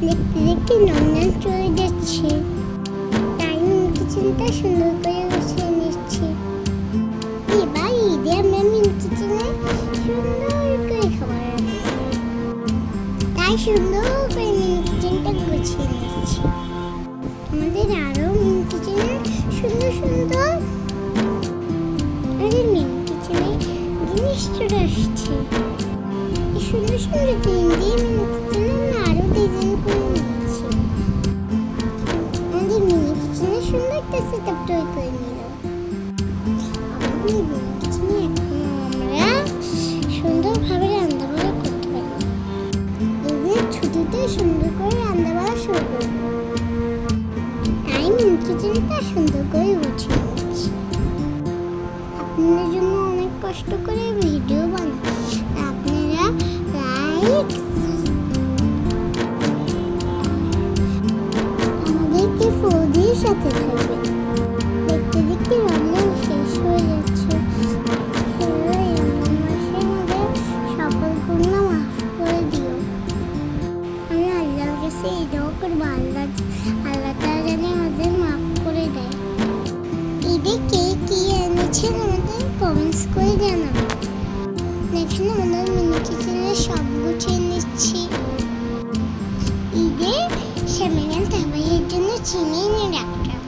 দেখতে দেখতে রমজান চলে যাচ্ছে, তাই মিনি কিচেনটা সুন্দর করে গুছিয়ে নিচ্ছি। এবার ঈদে আমরা মিনি কিচেনে সুন্দর করে খাবার রান্না করব, তাই সুন্দর করে মিনি কিচেনটা গুছিয়ে নিচ্ছি। আমাদের আরো মিনি কিচেনে সুন্দর সুন্দর আমাদের মিনি কিচেনে জিনিস চলে আসছে। এই সুন্দর সুন্দর জিনিস দিয়ে মিনি কিচেনে আমরা আরো ডিজাইন করে নিচ্ছি। আমাদের মিনি কিচেনে সুন্দর একটা সেটআপ তৈরি করে নিলাম। আমাদের মিনি কিচেনে এখন আমরা সুন্দরভাবে রান্নাবাড়া করতে পারি। ঈদের ছুটিতে সুন্দর করে রান্নাবাড়া শুরু করব, তাই মিনি কিচেনটা সুন্দর করে গুছিয়ে নিচ্ছি। আপনাদের জন্য অনেক কষ্ট করে ভিডিও বানাই, আপনারা লাইক আমাদেরকে ফৌজির সাথে থাকবেন। দেখতে দেখতে রমজান শেষ হয়ে যাচ্ছে। এই রমজান মাসে আমাদের সকল গুনাহ মাফ করে দিও। আমি আল্লাহর কাছে এই দোয়া করবো, আল্লাহ তাআলা যেন আমাদের মাফ করে দেয়। ঈদে কে কি এনেছেন আমাদের কমেন্টস করে জানাবেন। দেখুন আমাদের মিনি কিচেনে সব গুছিয়ে নিচ্ছি। ঈদে সেমাইয়ের তাবাইয়ের জন্য চিনি এনে রাখলাম।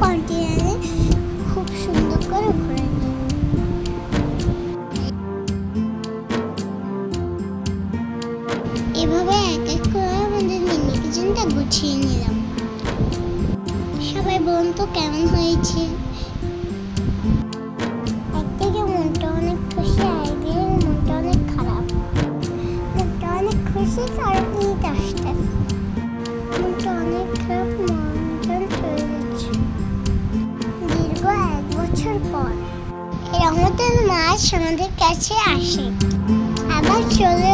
কন্টেনারে খুব সুন্দর করে ভরে নিই। এভাবে এক এক করে আমাদের মিনি কিচেনটা গুছিয়ে নিলাম। সবাই বলুন তো কেমন হয়েছে? একদিকে মনটা অনেক খুশি, আরেকদিকে মনটা অনেক খারাপ। মনটা অনেক খুশি কারণ ঈদ আসতেছে, মনটা অনেক খারাপ, রমজান চলে যাচ্ছে। দীর্ঘ 1 বছর পর এই রহমতের মাস আমাদের কাছে আসে, আবার চলে